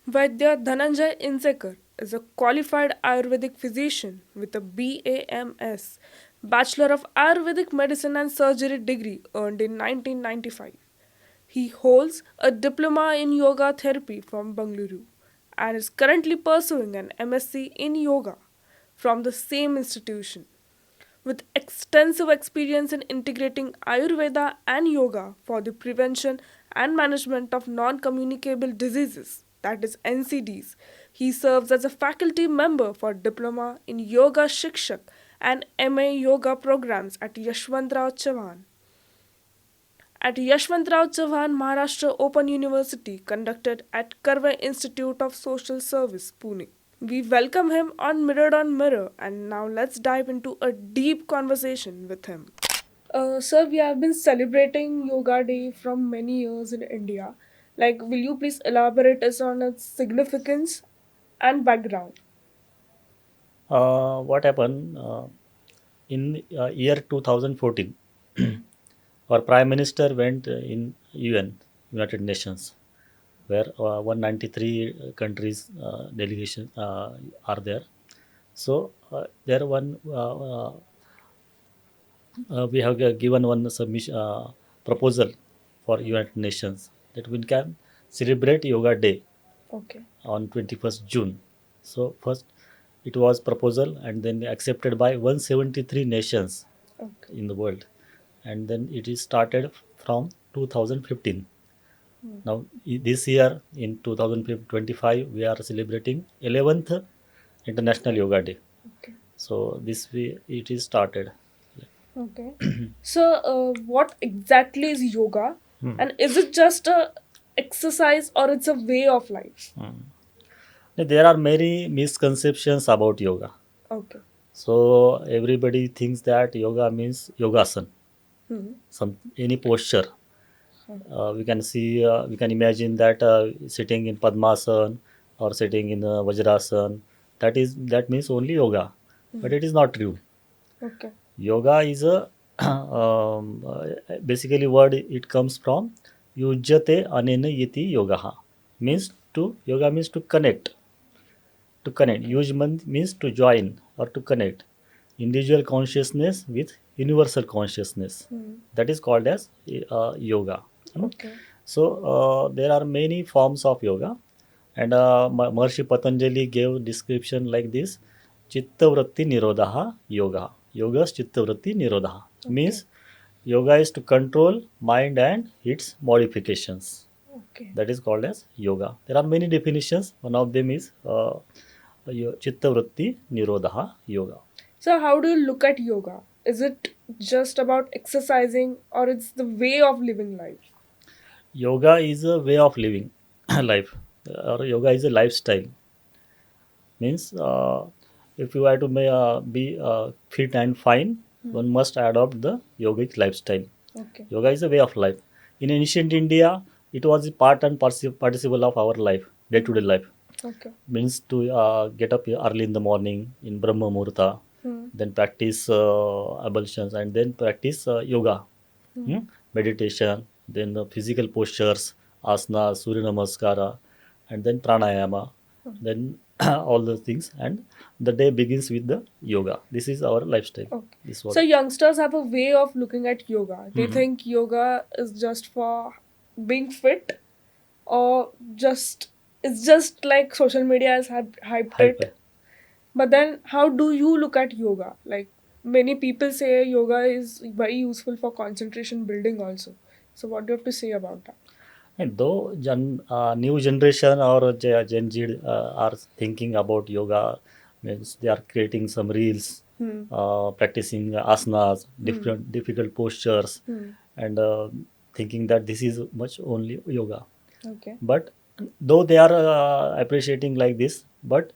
Vaidya Dhananjay Inchekar is a qualified Ayurvedic physician with a BAMS, Bachelor of Ayurvedic Medicine and Surgery degree earned in 1995. He holds a diploma in yoga therapy from Bengaluru and is currently pursuing an MSc in yoga from the same institution. With extensive experience in integrating Ayurveda and yoga for the prevention and management of non communicable diseases, that is NCDs. He serves as a faculty member for Diploma in Yoga Shikshak and MA Yoga programs at Yashwantrao Chavan. At Yashwantrao Chavan Maharashtra Open University, conducted at Karve Institute of Social Service, Pune. We welcome him on Mirror on Mirror, and now let's dive into a deep conversation with him. Sir, we have been celebrating Yoga Day from many years in India. Like, will you please elaborate us on its significance and background? What happened in year 2014? Our Prime Minister went in UN, United Nations, where 193 countries delegation are there. So there one we have given one submission proposal for United Nations that we can celebrate Yoga Day Okay. on 21st June. So first it was proposal and then accepted by 173 nations Okay. in the world, and then it is started from 2015. Now this year in 2025 we are celebrating 11th International Yoga Day. Okay. So this way it is started. Okay. So, what exactly is yoga, Hmm. and is it just a exercise or it's a way of life? Hmm. There are many misconceptions about yoga. Okay. So everybody thinks that yoga means yogasan, Hmm. some any posture. We can imagine that sitting in Padmasan or sitting in Vajrasan. That means only yoga, but it is not true. Okay. Yoga is a basically word it comes from yujyate anena yiti yoga means to yoga means to connect. Use means to join or to connect individual consciousness with universal consciousness. Hmm. That is called as yoga. Hmm? Okay. So there are many forms of yoga, and Maharishi Patanjali gave description like this: Chitta Vritti Nirodha Yoga. Yoga's Chitta Vritti Nirodha Okay. means yoga is to control mind and its modifications. Okay. That is called as yoga. There are many definitions. One of them is Chitta Vritti Nirodha Yoga. So, how do you look at yoga? Is it just about exercising or it's the way of living life? Yoga is a way of living life, or yoga is a lifestyle. Means if you are to be fit and fine, one must adopt the yogic lifestyle. Okay. Yoga is a way of life. In ancient India, it was a part and participle of our life, day-to-day life. Okay. Means to get up early in the morning in Brahma Muhurta, Hmm. then practice ablutions, and then practice yoga, hmm, meditation, then the physical postures, asana, Surya Namaskara, and then pranayama, then all those things, and the day begins with the yoga. This is our lifestyle. Okay. This So was. youngsters have a way of looking at yoga. They Mhm. think yoga is just for being fit or just it's just like social media has hyped Hyper. it. But then how do you look at yoga? Like many people say yoga is very useful for concentration building also. So what do you have to say about that? And though new generation or Gen Z are thinking about yoga, means they are creating some reels, Hmm. practicing asanas, Hmm. different difficult postures, Hmm. and thinking that this is much only yoga. Okay. But though they are appreciating like this, but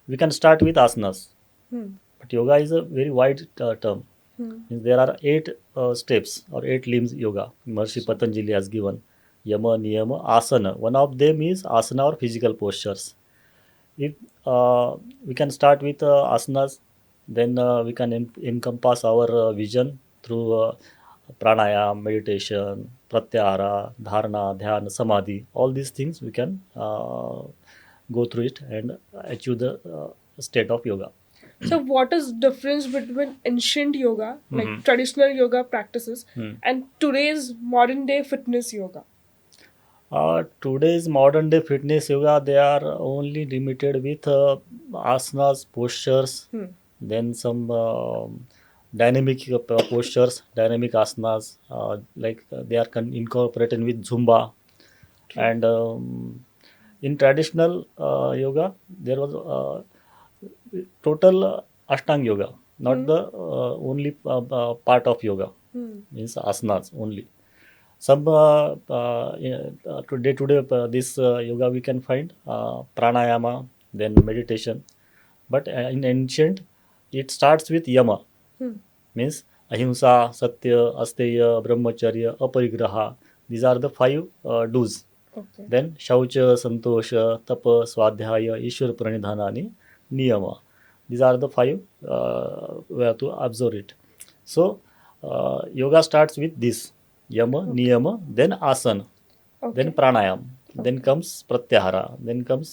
we can start with asanas. Hmm. But yoga is a very wide term. Hmm. Means there are eight steps or eight limbs yoga. Maharishi So, Patanjali has given yama, niyama, asana. One of them is asana or physical postures. If we can start with asanas, then we can encompass our vision through pranayama, meditation, pratyahara, dharana, dhyan, samadhi. All these things we can go through it and achieve the state of yoga. So, what is difference between ancient yoga, like Mhm. traditional yoga practices, Hmm. and today's modern day fitness yoga? Today's modern day fitness yoga, they are only limited with asanas, postures, Hmm. then some dynamic postures, dynamic asanas, they are incorporated with Zumba. True. And in traditional yoga, there was total Ashtang yoga, not Hmm. the only part of yoga, Hmm. means asanas only. Some today this yoga we can find pranayama, then meditation. But in ancient, it starts with yama, Hmm. means ahimsa, satya, asteya, brahmacharya, aparigraha. These are the five do's. Okay. Then shaucha, santosha, tapa, swadhyaya, ishwar pranidhanani, niyama. These are the five we have to observe it. So yoga starts with this yama, Okay. niyama, then asana, then Okay. pranayam, then Okay. comes pratyahara, then comes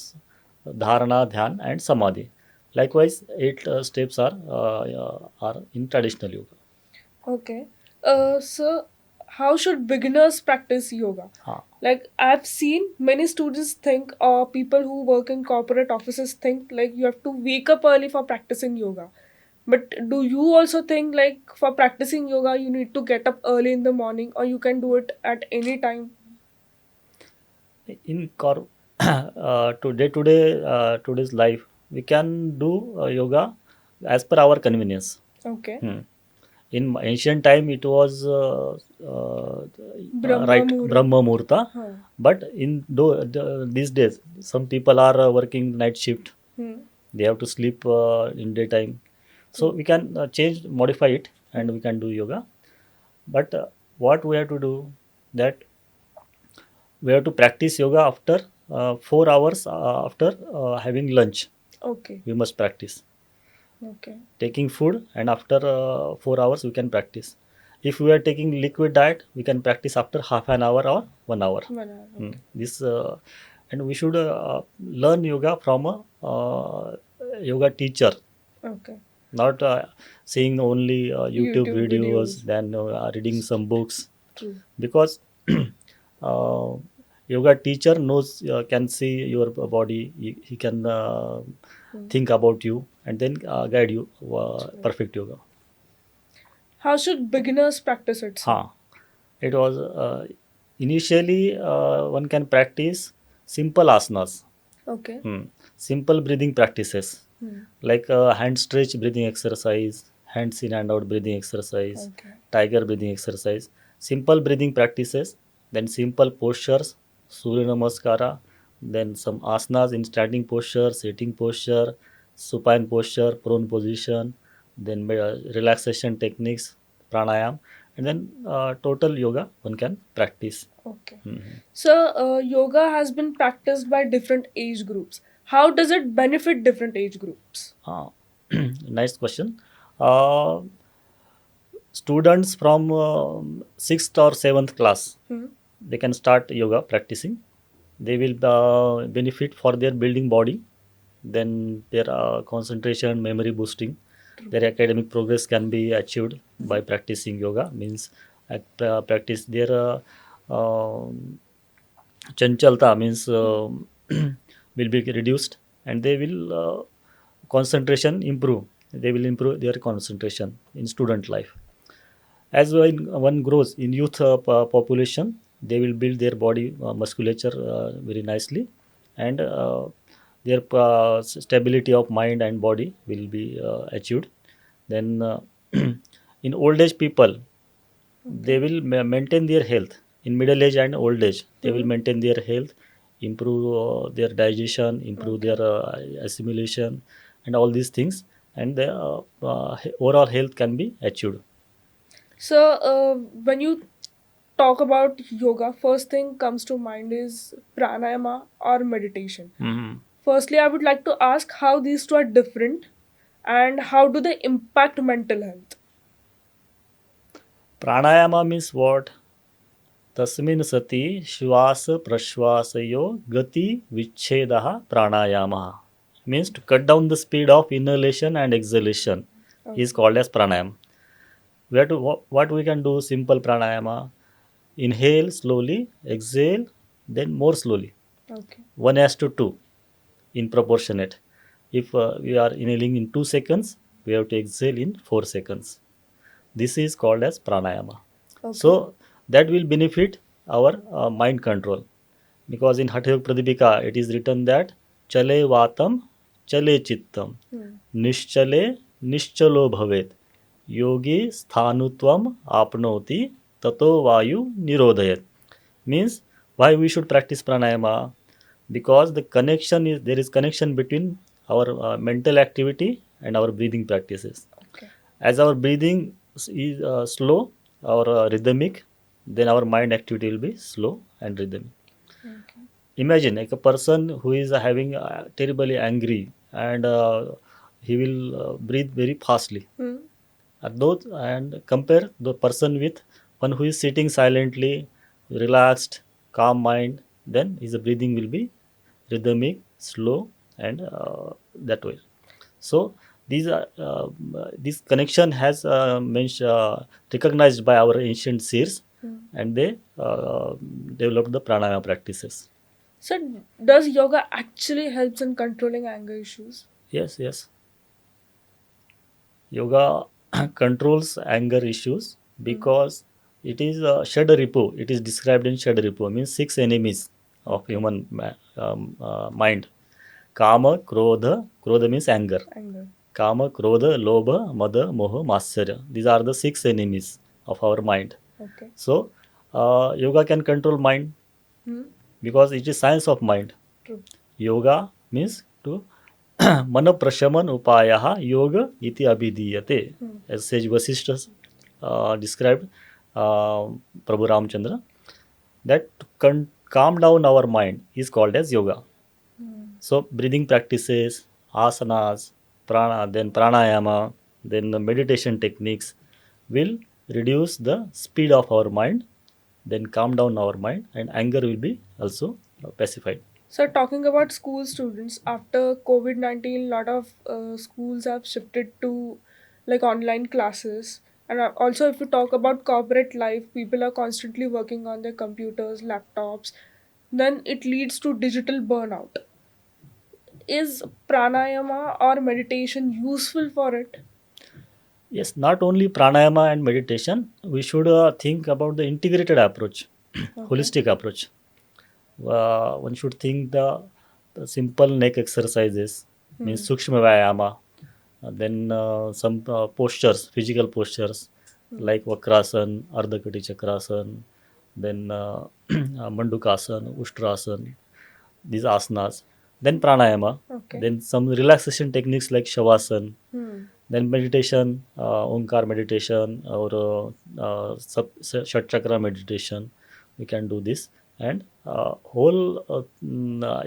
dharana, dhyan, and samadhi. Likewise, eight steps are in traditional yoga. Okay. So, how should beginners practice yoga? Ha. Like, I've seen many students think, or people who work in corporate offices think, like, you have to wake up early for practicing yoga. But do you also think, like, for practicing yoga, you need to get up early in the morning, or you can do it at any time? In today's life, we can do yoga as per our convenience. Okay. Hmm. In ancient time, it was Brahma right Muhurat. Brahma Muhurta, Huh. but these days, some people are working night shift. Hmm. They have to sleep in daytime, so True. we can modify it, Hmm. and we can do yoga. But what we have to do, that we have to practice yoga after 4 hours after having lunch. Okay. We must practice Okay. taking food, and after 4 hours we can practice. If we are taking liquid diet, we can practice after half an hour or 1 hour. 1 hour. Okay. This And we should learn yoga from a yoga teacher, Okay. not seeing only YouTube YouTube videos, videos. then reading some books. True. Because uh, yoga teacher knows, can see your body. He can Hmm. think about you, and then guide you True. perfect yoga. How should beginners practice it, sir? Ha. It was initially one can practice simple asanas. Okay. Hmm. Simple breathing practices, Hmm. like hand stretch breathing exercise, hands in and out breathing exercise, Okay. tiger breathing exercise. Simple breathing practices, then simple postures, Surya Namaskara, then some asanas in standing posture, sitting posture, supine posture, prone position, then relaxation techniques, pranayam, and then total yoga one can practice. Okay. Mhm. So, yoga has been practiced by different age groups. How does it benefit different age groups? Ah, nice question. Uh, Students from 6th or 7th class, Hmm. they can start yoga practicing. They will benefit for their building body, then their concentration, memory boosting. True. Their academic progress can be achieved by practicing yoga, means practice their chanchalta, means will be reduced, and they will concentration improve. They will improve their concentration in student life. As one grows in youth population, they will build their body musculature very nicely, and their stability of mind and body will be achieved. Then in old age people, they Okay. will maintain their health. In middle age and old age, they will Hmm. maintain their health, improve their digestion, improve Okay. their assimilation, and all these things, and the overall health can be achieved. So, when you talk about yoga, first thing comes to mind is pranayama or meditation. Mhm. Firstly, I would like to ask how these two are different and how do they impact mental health? Pranayama means what? तस्मिन् सति श्वास प्रश्वासयो गति विच्छेदः प्राणायामः. Means to cut down the speed of inhalation and exhalation is Okay. called as pranayama. We have to what we can do simple pranayama. Inhale slowly, exhale, then more slowly. Okay. 1 has to 2 in proportionate. If we are inhaling in 2 seconds, we have to exhale in 4 seconds. This is called as pranayama. Okay. So that will benefit our mind control, because in Hatha Yoga Pradipika it is written that chale vatam chale chittam Hmm. nischale nischalo bhavet yogi sthanutvam apnoti tato vayu nirodhayat. Means why we should practice pranayama, because the connection is there is connection between our mental activity and our breathing practices. Okay. As our breathing is slow or rhythmic, then our mind activity will be slow and rhythmic. Okay. Imagine like a person who is having terribly angry, and he will breathe very fastly. Hmm. Those, and compare the person with one who is sitting silently, relaxed, calm mind, then his breathing will be rhythmic, slow, and that way. So these are this connection has recognized by our ancient seers, Hmm. and they developed the pranayama practices. So, does yoga actually helps in controlling anger issues? Yes, yes. Yoga controls anger issues Hmm. because it is Shadaripo. It is described in Shadaripo, means six enemies of Okay. human mind. Kama, Krodha, Krodha means anger. Anger. Kama, Krodha, Lobha, Mada, Moha, Matsarya. These are the six enemies of our mind. Okay. So, yoga can control mind Hmm. because it is science of mind. True. Yoga means to मन प्रशमन उपायः योग इति अभिधीयते. Hmm. As sage Vasishtha described Prabhu Ramchandra, that to calm down our mind is called as yoga. Hmm. So breathing practices, asanas, then pranayama, then the meditation techniques will reduce the speed of our mind, then calm down our mind, and anger will be also pacified. So, talking about school students, after COVID 19, a lot of schools have shifted to like online classes. And also, if you talk about corporate life, people are constantly working on their computers, laptops, then it leads to digital burnout. Is pranayama or meditation useful for it? Yes, not only pranayama and meditation, we should think about the integrated approach, Okay. holistic approach. One should think the simple neck exercises, means Hmm. sukshma vayama, then some postures, physical postures Hmm. like vakrasan, ardhakati chakrasan, then mandukasan, ushtrasan, these asanas, then pranayama, Okay. then some relaxation techniques like shavasana, Hmm. then meditation, Omkar meditation or Shat Chakra meditation, we can do this, and whole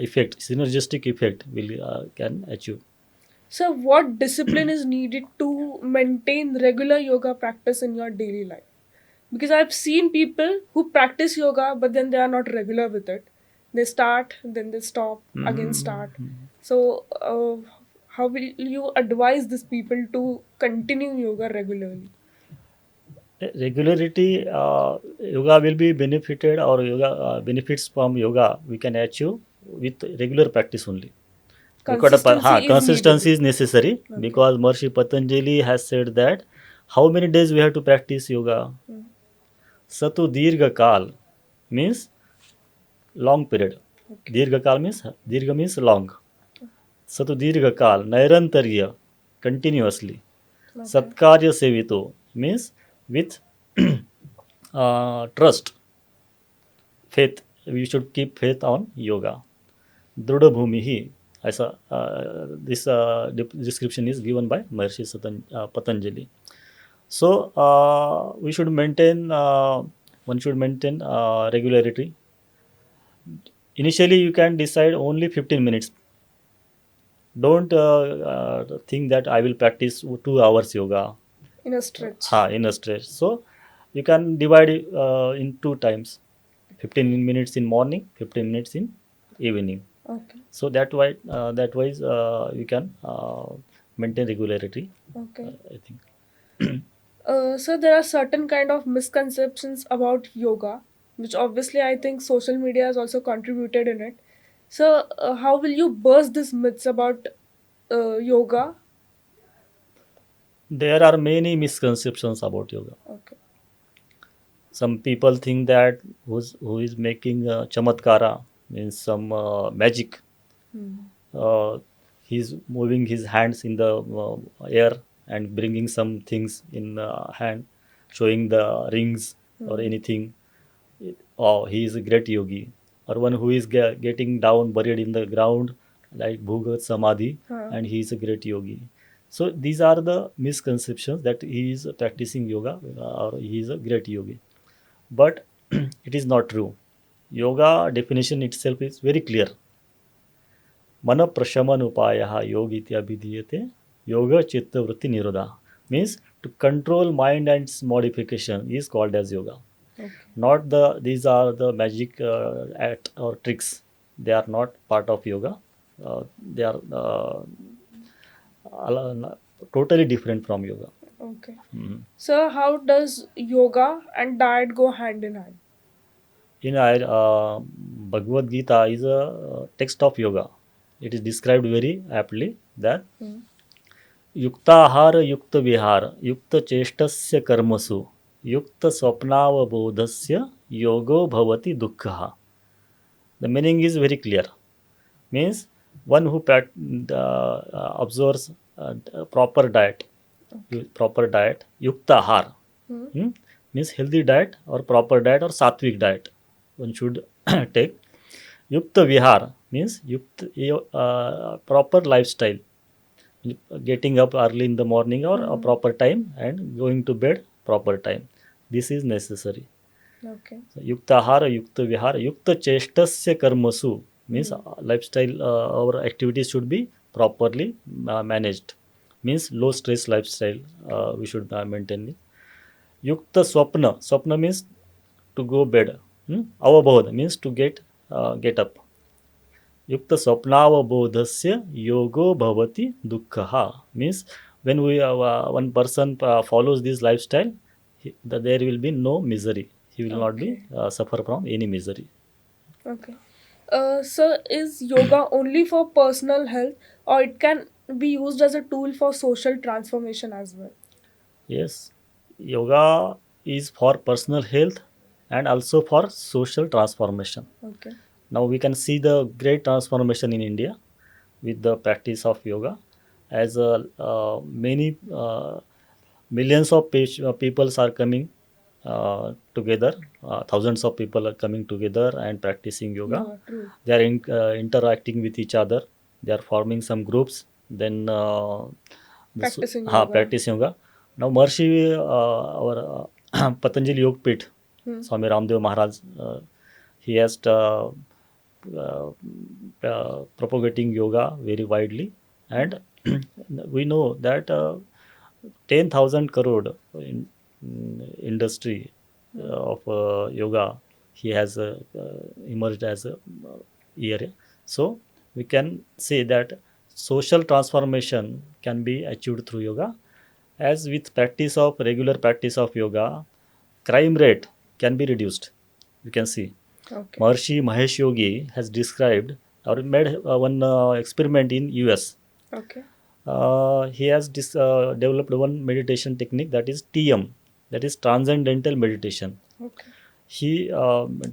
effect, synergistic effect will can achieve. So, what discipline is needed to maintain regular yoga practice in your daily life? Because I've seen people who practice yoga but then they are not regular with it. They start, then they stop, again start. Mhm. So, how will you advise these people to continue yoga regularly? Regularity, yoga will be benefited, or yoga benefits from yoga we can achieve with regular practice only. Record a Consistency is consistency needable. is necessary, Okay. because Maharishi Patanjali has said that how many days we have to practice yoga. Mm. Satu Dirgha Kal means long period. Okay. Dirgha Kal means Dirgha means long. Satu Dirgha Kal Nairantarya continuously. Okay. Satkarya Sevito means with trust, faith. We should keep faith on yoga. Druda Bhumihi. ऐसा this description is given by Maharishi Patanjali. So we should maintain. One should maintain regularity. Initially, you can decide only 15 minutes. Don't think that I will practice 2 hours yoga In a stretch. in a stretch. So you can divide it in 2 times. 15 minutes in morning, 15 minutes in evening. Okay. So that wise we can maintain regularity. Okay. I think. So there are certain kind of misconceptions about yoga, which obviously I think social media has also contributed in it. So how will you burst these myths about yoga? There are many misconceptions about yoga. Okay. Some people think that who is making chamatkara means some magic. Hmm. uh, he's moving his hands in the air and bringing some things in hand, showing the rings or Hmm. anything. Oh, he is a great yogi. Or one who is getting down buried in the ground like bhugat samadhi, Huh. and he is a great yogi. So these are the misconceptions that he is practicing yoga or he is a great yogi. But it is not true. Yoga definition itself is very clear. मन प्रशमन उपाय योग इत्याभिधीयते योग चित्तवृत्ति निरोधा means to control mind and its modification is called as yoga. Okay. Not these are the magic act or tricks. They are not part of yoga. They are totally different from yoga. Okay. Mhm. So how does yoga and diet go hand in hand? In our Bhagavad Gita is a text of yoga. It is described very aptly that Hmm. युक्ताहार युक्त विहार युक्त चेष्टस्य कर्मसु युक्त स्वप्नावबोधस्य योगो भवति दुःखः. The meaning is very clear. Means one who observes proper diet, Okay. proper diet, yukta ahar, Hmm. means healthy diet or proper diet or sattvic diet. One should take. Yukta vihar means proper lifestyle, getting up early in the morning or a Hmm. proper time and going to bed proper time. This is necessary. Okay. So, yuktahara, yukta vihara, yukta chestasya karmasu means Hmm. lifestyle, our activities should be properly managed. Means low stress lifestyle True. we should maintain. Yukta swapna, swapna means to go bed. Avabodh means to get up. युक्त स्वप्नावबोधस्य योगो भवति दुःखः means when one person follows this lifestyle, there will be no misery. He will not be Okay. suffer from any misery. Okay. So is yoga only for personal health, or it can be used as a tool for social transformation as well? Yes, yoga is for personal health and also for social transformation. Okay. Now we can see the great transformation in India with the practice of yoga, as many millions of peoples are coming together. Thousands of people are coming together and practicing yoga. Yoga, true. They are interacting with each other. They are forming some groups. Then Practicing yoga. practice yoga. Now Maharishi, our Patanjali Yoga Pit, Hmm. Swami Ramdev Maharaj, he has propagating yoga very widely, and we know that 10,000 crore industry Hmm. of yoga he has emerged as a area. So we can say that social transformation can be achieved through yoga. As with practice of regular practice of yoga, crime rate can be reduced. You can see Okay. Maharishi Mahesh Yogi has described or made one experiment in US. Okay. He has developed one meditation technique, that is TM, that is transcendental meditation. Okay. He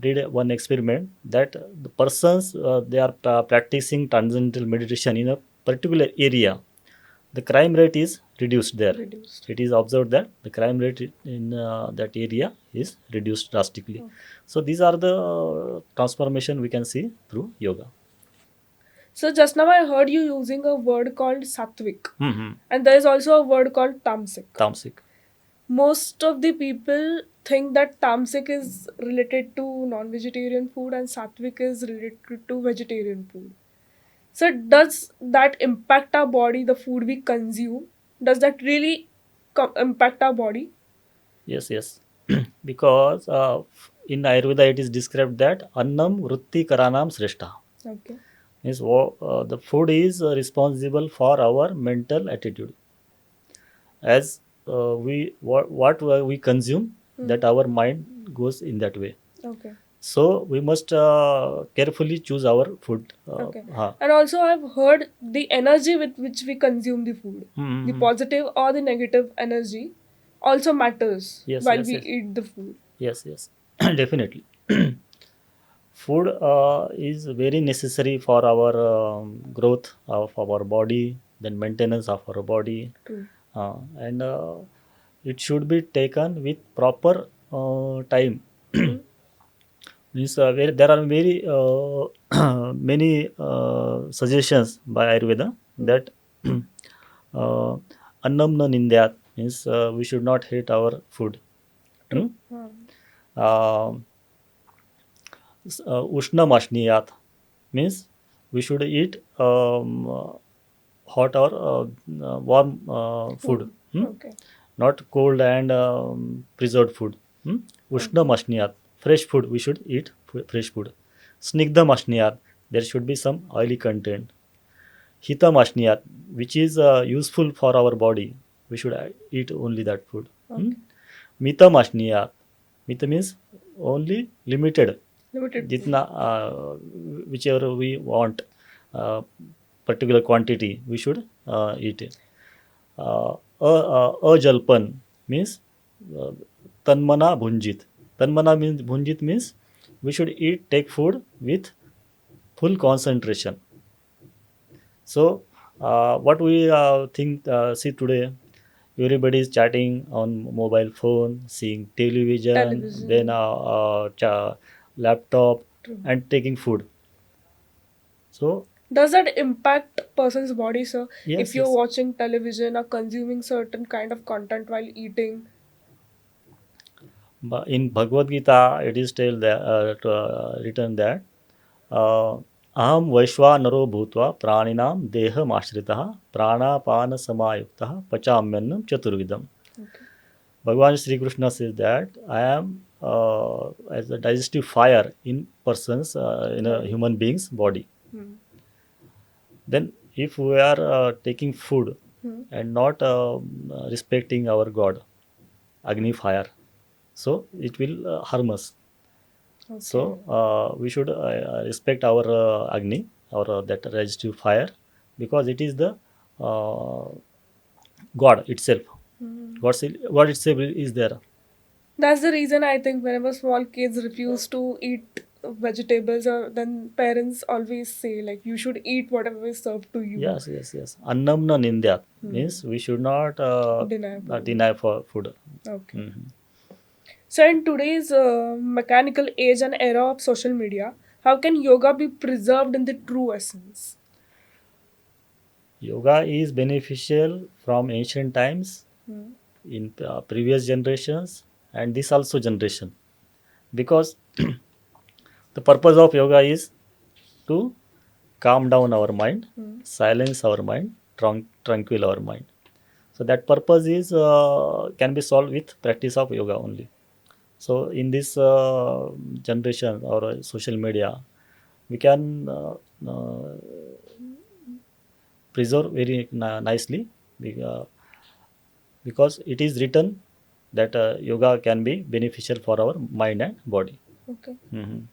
did one experiment that the persons they are practicing transcendental meditation in a particular area, the crime rate is reduced there. Reduced. It is observed that the crime rate in that area is reduced drastically. Okay. So these are the transformation we can see through yoga. So just now I heard you using a word called sattvic, Mm-hmm. and there is also a word called tamasic. Tamasic. Most of the people think that tamasic is related to non-vegetarian food and sattvic is related to vegetarian food. So does that impact our body, the food we consume? Does that really impact our body? Yes, yes. Because in Ayurveda it is described that annam vrutti karanam sreshta. Okay. Means the food is responsible for our mental attitude. As we consume, that our mind goes in that way. Okay. So we must carefully choose our food. Okay. And also, I've heard the energy with which we consume the food, the Mm-hmm. positive or the negative energy, also matters Yes, while yes, we yes, eat the food. yes, yes. Definitely. Food is very necessary for our growth of our body, then maintenance of our body, True. and it should be taken with proper time. Hmm. Means there are very many suggestions by Ayurveda Hmm. that uh, annam na nindyat, means we should not hate our food. True. Hmm? Uh, Ushnam ashniyat, means we should eat hot or warm food, Food. hmm? Okay. Not cold and preserved food. Hmm? Ushna Okay. mashniyat, fresh food we should eat, fresh food. Snigdha mashniyat, there should be some oily content. Hita mashniyat, which is useful for our body, we should eat only that food. Hmm? Okay. Mita mashniyat, mita means only limited, Limited food. जितना whichever we want, uh, particular quantity we should eat it. Ajalpan means uh, tanmana bhunjit. Tanmana means bhunjit means we should eat take food with full concentration. So what we think see today, everybody is chatting on mobile phone, seeing television, then Television. laptop, True. and taking food. So Does that impact person's body, sir? If yes, you're yes. watching television or consuming certain kind of content while eating? But in Bhagavad Gita, it is written that aham vaishvanaro bhutva praninam deham ashritah pranapana samayuktah pachamyannam chaturvidam. Okay. Bhagavan Sri Krishna says that I am as a digestive fire in persons, in a Body. human being's body. Hmm. Then if we are taking food Hmm. and not respecting our God, Agni fire, so it will harm us. Okay. So we should respect our Agni or that digestive fire, because it is the uh, God itself. Hmm. God itself is there. That's the reason I think whenever small kids refuse to eat vegetables, or then parents always say like you should eat whatever is served to you. Yes, yes, yes. Annam na nindyat Hmm. means we should not Deny food. deny for food. Okay. Mhm. So in today's mechanical age and era of social media, how can yoga be preserved in the true essence? Yoga is beneficial from ancient times, Hmm. in previous generations, and this also generation, because the purpose of yoga is to calm down our mind, Hmm. silence our mind, tranquil our mind. So that purpose is can be solved with practice of yoga only. So in this generation or social media, we can preserve very nicely, uh, because it is written that yoga can be beneficial for our mind and body. Okay. Mhm.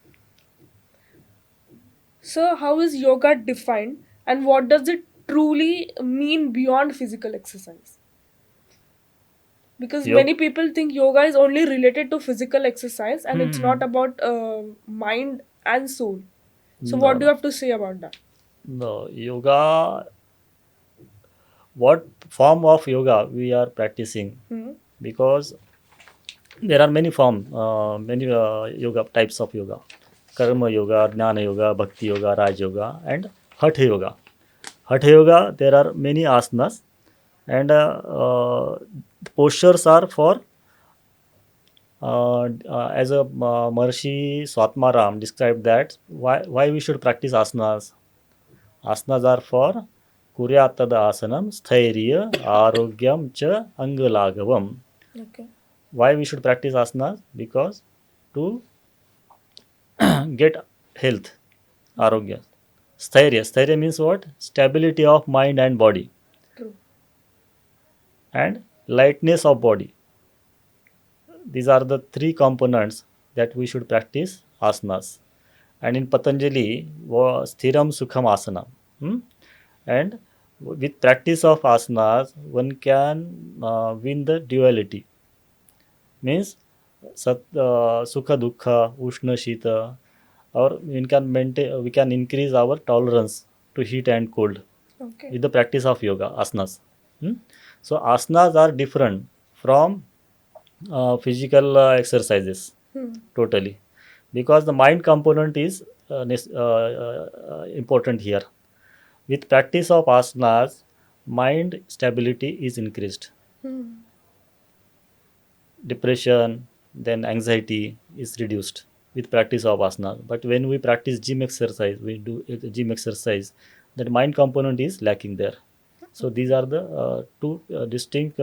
So how is yoga defined and what does it truly mean beyond physical exercise? Because Yoga. many people think yoga is only related to physical exercise and it's not Hmm. about mind and soul. So No, what do you no, have to say about that? no. Yoga. What form of yoga we are practicing? Hmm. Because there are many yoga types of yoga: karma yoga, jnana yoga, bhakti yoga, raj yoga, and hatha yoga. Hatha yoga, there are many asanas, and postures are for as a Maharishi Swatmaram described that why we should practice asanas. Asanas are for kuryatada asanam, sthairya, arogyam cha angalagavam. Okay. Why we should practice asanas? Because to get health, arogya. Stairya means what? Stability of mind and body, True. and lightness of body. These are the three components that we should practice asanas. And in Patanjali, Sthiram Sukham Asana. Hmm? And with practice of asanas, one can win the duality. Means Sukha Dukha, Ushna Shita, or we can increase our tolerance to heat and cold Okay. with the practice of yoga, asanas. Hmm? So asanas are different from physical exercises Hmm. totally, because the mind component is important here. With practice of asanas, mind stability is increased. Hmm. Depression, then anxiety is reduced with practice of asana. But when we practice gym exercise, we do gym exercise, that mind component is lacking there. So these are the two distinct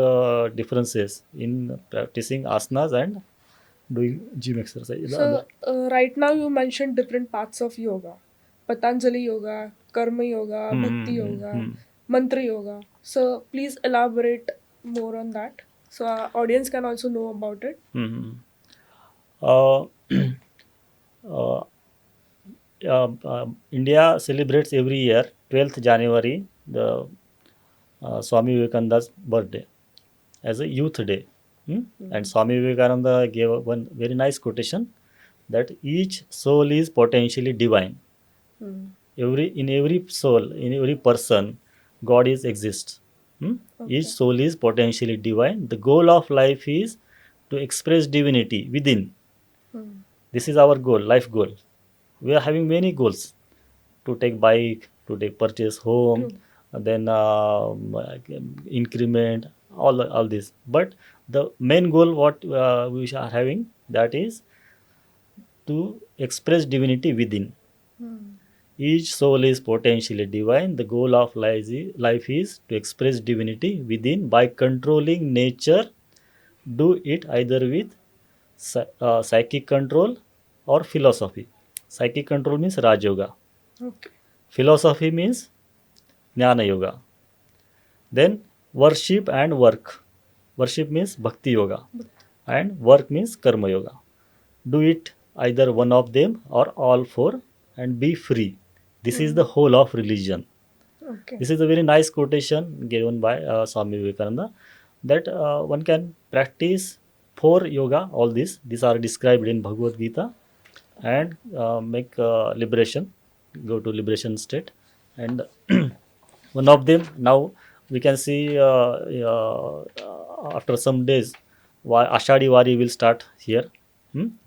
differences in practicing asanas and doing gym exercise. The other. So, right now you mentioned different paths of yoga: Patanjali yoga, Karma yoga, Hmm, Bhakti hmm, hmm, yoga, hmm. Mantra yoga. So, please elaborate more on that so our audience can also know about it. Hmm. Uh, uh, India celebrates every year 12th January the Swami Vivekananda's birthday as a youth day. Hmm? And Hmm. Swami Vivekananda gave one very nice quotation that each soul is potentially divine. Hmm. In every soul, in every person, God is exists. Hmm? Each Okay. soul is potentially divine. The goal of life is to express divinity within. Hmm. This is our goal, life goal. We are having many goals to take bike, to take purchase home, True. then increment, all this. But the main goal what we are having, that is to express divinity within. Hmm. Each soul is potentially divine. The goal of life is to express divinity within by controlling nature. Do it either with psychic control or philosophy. Psychic control means Raj Yoga. Okay. Philosophy means Jnana Yoga. Then worship and work. Worship means Bhakti Yoga, But, and work means Karma Yoga. Do it either one of them or all four and be free. This is the hmm. whole of religion. Okay. This is a very nice quotation given by Swami Vivekananda, that one can practice for yoga. All these are described in Bhagavad Gita, and make liberation, go to liberation state. And one of them now we can see after some days Ashadi Wari will start here.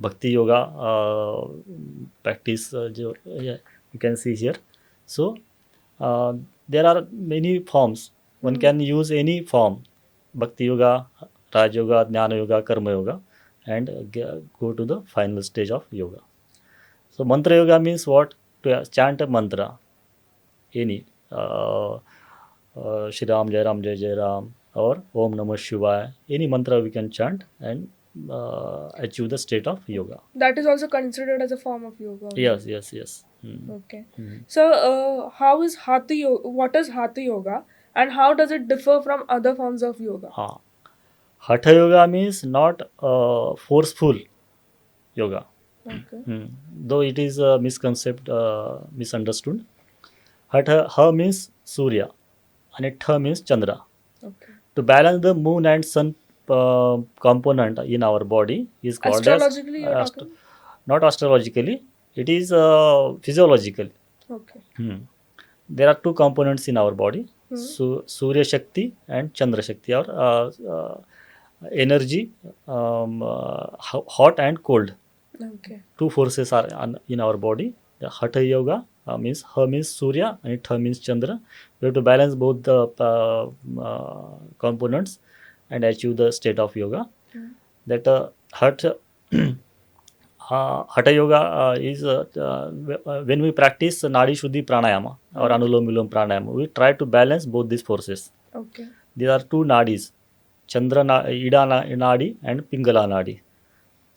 Bhakti yoga practice, yeah, you can see here. So uh, there are many forms. One Hmm. can use any form: Bhakti Yoga, Raj Yoga, Jnana Yoga, Karma Yoga, and go to the final stage of yoga. So Mantra Yoga means what? To chant a mantra, any. Shri Ram, Jai Jai Ram, or Om Namah Shivaya. Any mantra we can chant and achieve the state of yoga. That is also considered as a form of yoga only. Yes, yes, yes. Hmm. Okay. Hmm. So, how is Hatha yoga? What is Hatha yoga, and how does it differ from other forms of yoga? Ah. Hatha yoga means not forceful yoga. Okay. Though it is a misunderstood. Ha means Surya and Tha means Chandra. Okay. To balance the moon and sun component in our body is called as Astrologically, you're talking. not astrologically, it is physiological. Okay. Hmm. There are two components in our body, Hmm. Surya Shakti and Chandra Shakti, or energy, hot and cold. Okay. Two forces are in our body. The Hatha Yoga means Ha means Surya and Tha means Chandra. We have to balance both the components and achieve the state of yoga. Hmm. That Hatha, Hatha Yoga is when we practice Nadi Shuddhi Pranayama or Hmm. Anulom Vilom Pranayama, we try to balance both these forces. Okay. These are two nadis, Ida Nadi and Pingala Nadi.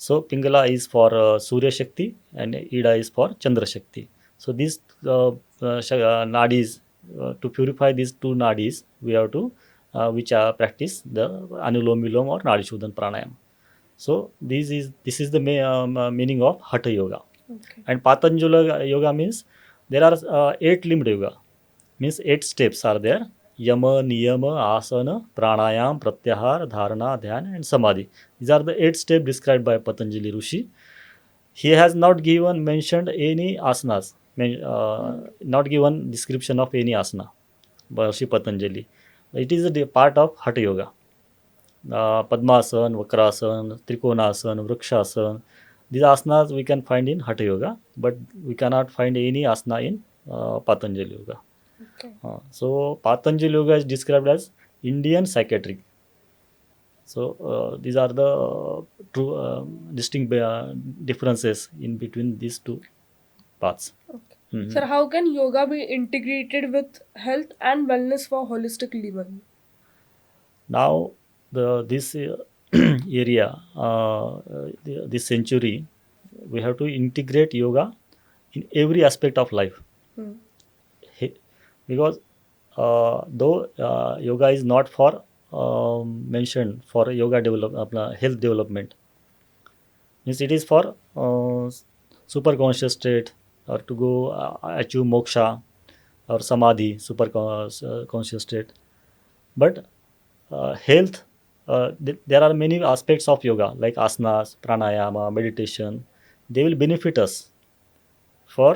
So Pingala is for Surya Shakti and Ida is for Chandra Shakti. So these nadis, to purify these two nadis, we have to which practice the Anulom Vilom or Nadi Shodhan Pranayama. So this is the meaning of Hatha Yoga. Okay. And Patanjali Yoga means there are eight limbed yoga, means eight steps are there: Yama, Niyama, Asana, Pranayam, Pratyahar, Dharana, Dhyan, and Samadhi. These are the eight steps described by Patanjali Rishi. He has not given mentioned any asanas, not given description of any asana by Sri Patanjali. It is a part of Hatha Yoga. Padmasan, Vakrasan, Trikonasan, Vrikshasan. These asanas we can find in Hatha Yoga, but we cannot find any asana in Patanjali Yoga. Okay. So Patanjali Yoga is described as Indian psychiatric. So these are the true distinct differences in between these two paths. Okay. Mhm. Sir, how can yoga be integrated with health and wellness for holistic living? Now the this area, this century, we have to integrate yoga in every aspect of life. Hmm. He- because though yoga is not for mentioned for yoga health development, means it is for super conscious state, or to go achieve moksha or samadhi, super conscious state. But health, there are many aspects of yoga like asanas, pranayama, meditation. They will benefit us for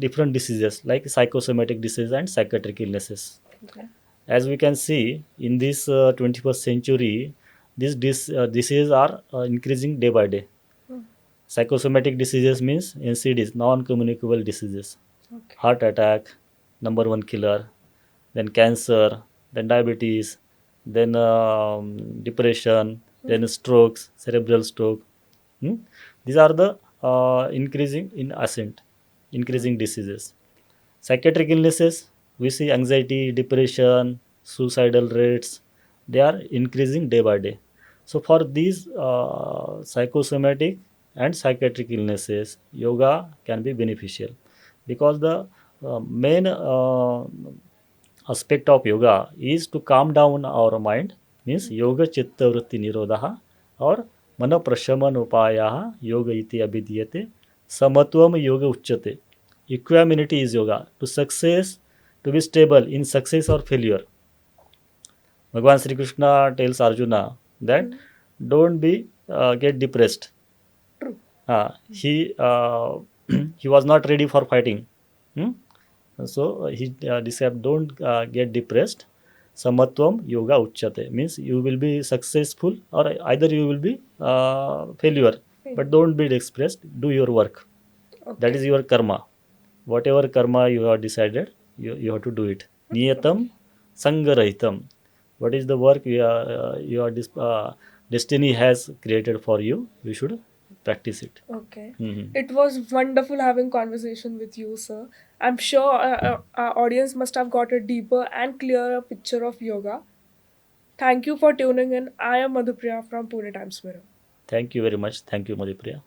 different diseases like psychosomatic disease and psychiatric illnesses. Okay. As we can see in this 21st century, these diseases are increasing day by day. Hmm. Psychosomatic diseases means NCDs, non-communicable diseases. Okay. Heart attack, number one killer, then cancer, then diabetes, then depression, then strokes, cerebral stroke. Hmm? These are the increasing in ascent, Hmm. increasing diseases. Psychiatric illnesses, we see anxiety, depression, suicidal rates, they are increasing day by day. So for these psychosomatic and psychiatric illnesses, yoga can be beneficial, because the main aspect of yoga is to calm down our mind, means yoga chitta vritti nirodha, or mana prashaman upayah yoga iti abhidhyate, samatvam yoga uchyate. Equanimity is yoga to success, to be stable in success or failure. Bhagwan Sri Krishna tells Arjuna that Hmm. don't be get depressed. True. He he was not ready for fighting. Hmm? So he described, don't get depressed. Samatvam yoga uchyate, means you will be successful or either you will be failure. Failure. But don't be depressed. Do your work. That Okay. is your karma. Whatever karma you have decided, you have to do it. Niyatam sangarahitam. What is the work destiny has created for you? You should practice it. Okay. Mhm. It was wonderful having conversation with you, sir. I'm sure our audience must have got a deeper and clearer picture of yoga. Thank you for tuning in. I am Madhupriya from Pune Times Mirror. Thank you very much. Thank you, Madhupriya.